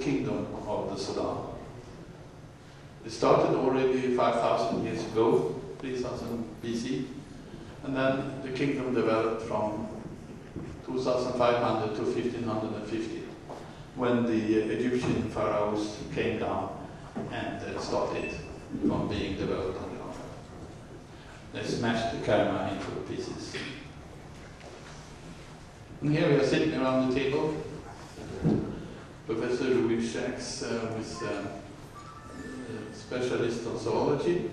kingdom of the Sudan. It started already 5,000 years ago, 3000 BC, and then the kingdom developed from 2500 to 1550, when the Egyptian pharaohs came down and stopped it from being developed any longer. They smashed the Kerma into pieces. And here we are sitting around the table. Professor Louis Jacques, with specialist on zoology.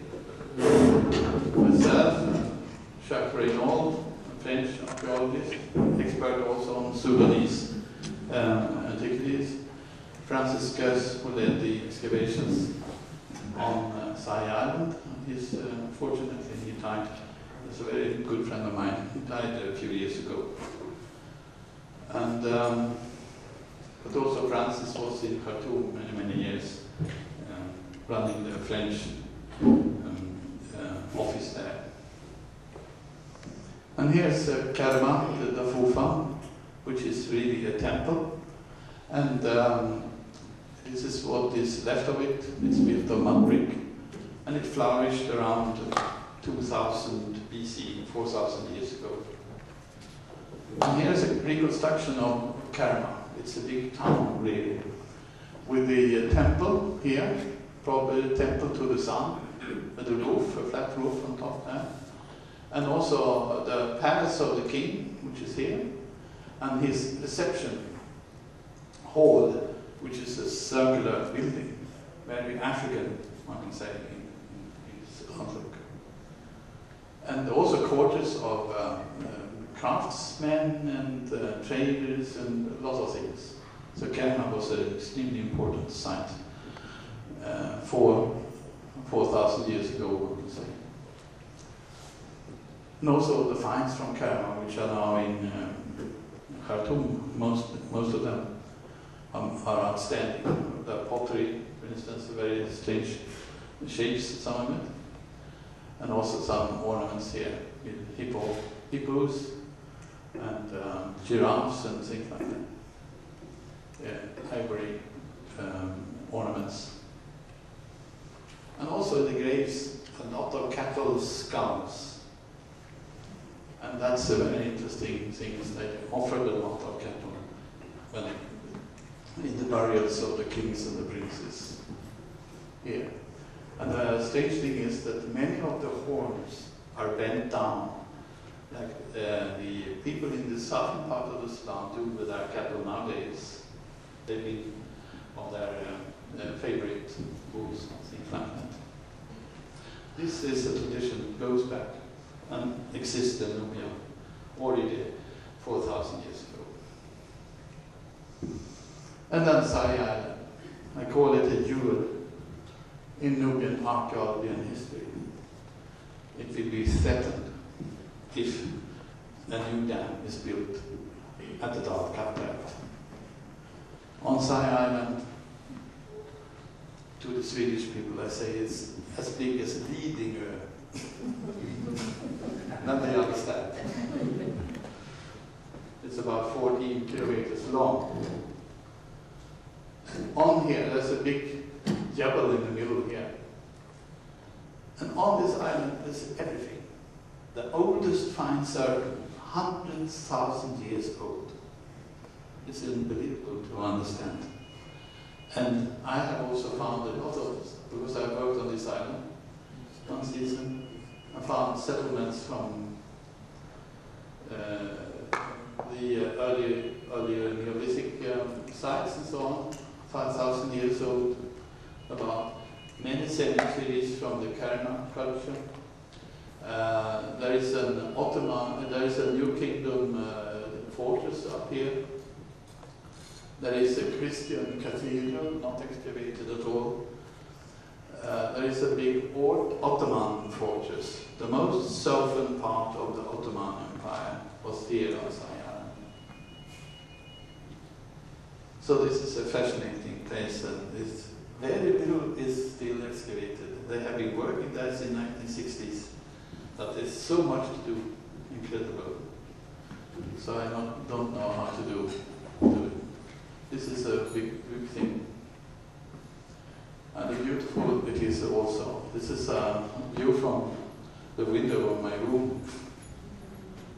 Myself, Jacques Reynaud, a French archaeologist, expert also on Sudanese antiquities. Francis Gus, who led the excavations on Sai Island. He's fortunately he died. He's a very good friend of mine. He died a few years ago. And but also Francis was in Khartoum many years, running the French office there. And here's Kerma, the Dafufa, which is really a temple. And this is what is left of it. It's built of mud brick. And it flourished around 2000 BC, 4,000 years ago. And here's a reconstruction of Kerma. It's a big town, really, with the temple here, probably a temple to the sun, with a roof, a flat roof on top there. And also the palace of the king, which is here, and his reception hall, which is a circular building, very African, one can say, in its outlook. And also quarters of craftsmen and traders and lots of things. So Kerma was an extremely important site for 4,000 years ago, one can say. And also the finds from Kerma, which are now in Khartoum, most of them are outstanding. The pottery, for instance, very strange shapes, some of it, and also some ornaments here with hippos and giraffes and things like that. Yeah, ivory ornaments. And also in the graves, a lot of cattle skulls. And that's a very interesting thing, is they offered a lot of cattle when in the burials of the kings and the princes here. And the strange thing is that many of the horns are bent down, like the people in the southern part of the Sudan do with their cattle nowadays. They live on their favorite bulls and things like that. This is a tradition that goes back and exists in Nubian already 4,000 years ago. And then Sai Island. I call it a jewel in Nubian archaeology and history. It will be threatened if a new dam is built at the Dark Cataract. On Sai Island, to the Swedish people, I say it's as big as Lidingö. Then they understand. It's about 14 kilometers long. And on here, there's a big jebel in the middle here. And on this island, there's everything. The oldest finds are 100,000 years old. It's unbelievable to understand. And I have also found a lot of this, because I worked on this island one season. I found settlements from the earlier Neolithic sites and so on, 5,000 years old, about many cemeteries from the Kerma culture. There is an Ottoman, there is a New Kingdom fortress up here. There is a Christian cathedral, not excavated at all. There is a big Ottoman fortress. The most southern part of the Ottoman Empire was here on Sai Island. So this is a fascinating place, and this very little is still excavated. They have been working there since the 1960s, but there's so much to do, incredible. So I don't know how to do it. This is a big thing. And the beautiful it is also. This is a view from the window of my room,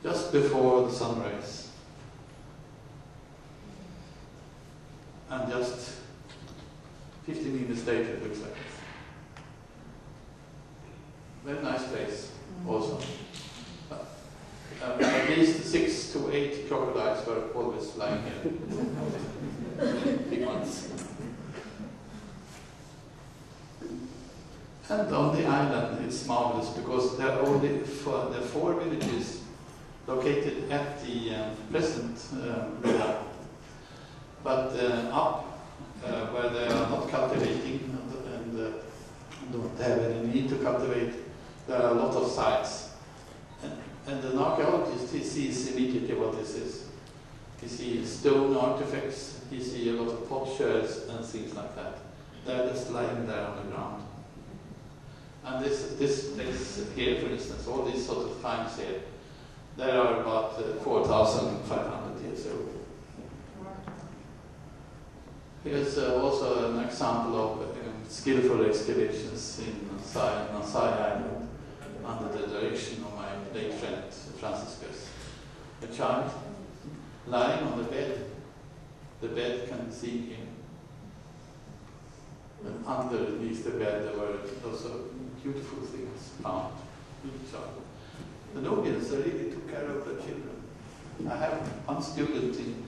just before the sunrise. And just 15 minutes later it looks like this. Very nice place also. At least 6 to 8 crocodiles were always lying here. Big ones. And on the island it's marvelous because there are only four villages located at the present river. But up where they are not cultivating and don't have any need to cultivate, there are a lot of sites. And an archaeologist, he sees immediately what this is. He sees stone artifacts, he sees a lot of potsherds and things like that. They're just lying there on the ground. And this place here, for instance, all these sort of finds here, they are about 4,500 years old. Here's also an example of skillful excavations in Nasai Island under the direction of my late friend Franciscus. A child lying on the bed. The bed can see him. And underneath the bed there were also beautiful things found in the child. The Nubians really took care of their children. I have one student in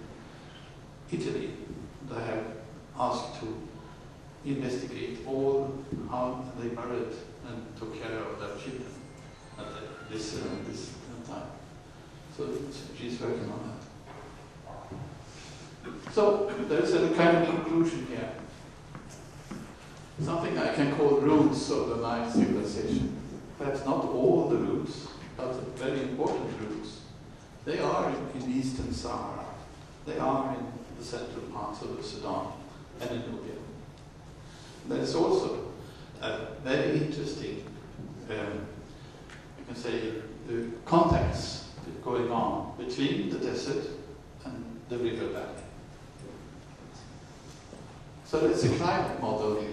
Italy that I have asked to investigate all how they married and took care of their children at this time. So she's working on that. So there's a kind of conclusion here. Something I can call roots of the Nile civilization. Perhaps not all the roots, but very important roots. They are in Eastern Sahara. They are in the central parts of the Sudan and in Nubian. There's also a very interesting, you can say, the contacts going on between the desert and the river valley. So it's a climate model.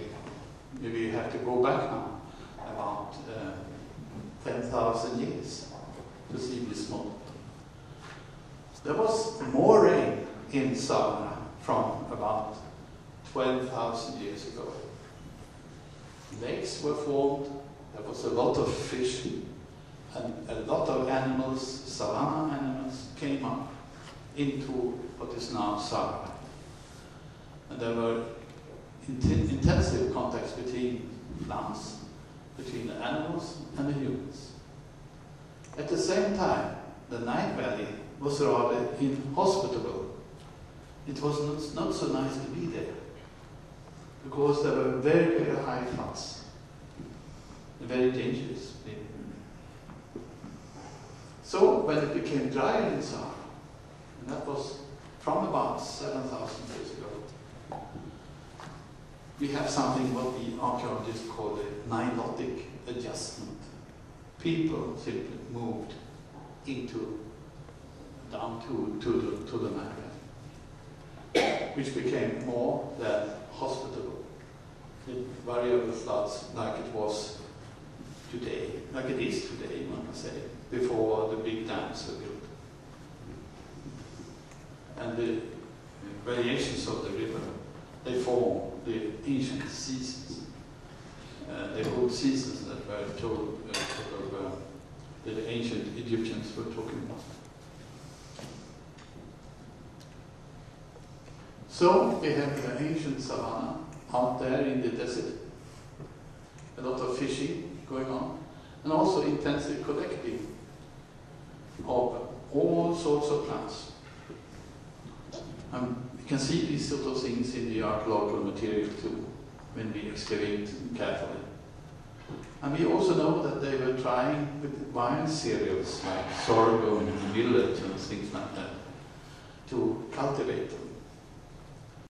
Maybe you have to go back now about 10,000 years to see this model. There was more rain in Sahara from about 12,000 years ago. Lakes were formed, there was a lot of fish, and a lot of animals, savanna animals, came up into what is now Sahara. And there were intensive contacts between plants, between the animals and the humans. At the same time, the Nile Valley was rather inhospitable. It was not so nice to be there, because there were very, very high floods, very dangerous. So when it became drier in Sahara, and that was from about 7,000 years ago, we have something what the archaeologists call the Nilotic adjustment. People simply moved down to the Nile Valley, which became more than hospitable. With variable floods like it was today, like it is today, one can say, before the big dams were built. And the variations of the river, they form the ancient seasons. The old seasons that were told that the ancient Egyptians were talking about. So we have the ancient savanna out there in the desert, a lot of fishing going on, and also intensive collecting of all sorts of plants. You can see these sort of things in the archaeological material too, when we excavate carefully. And we also know that they were trying with wild cereals like sorghum and millet and things like that to cultivate them.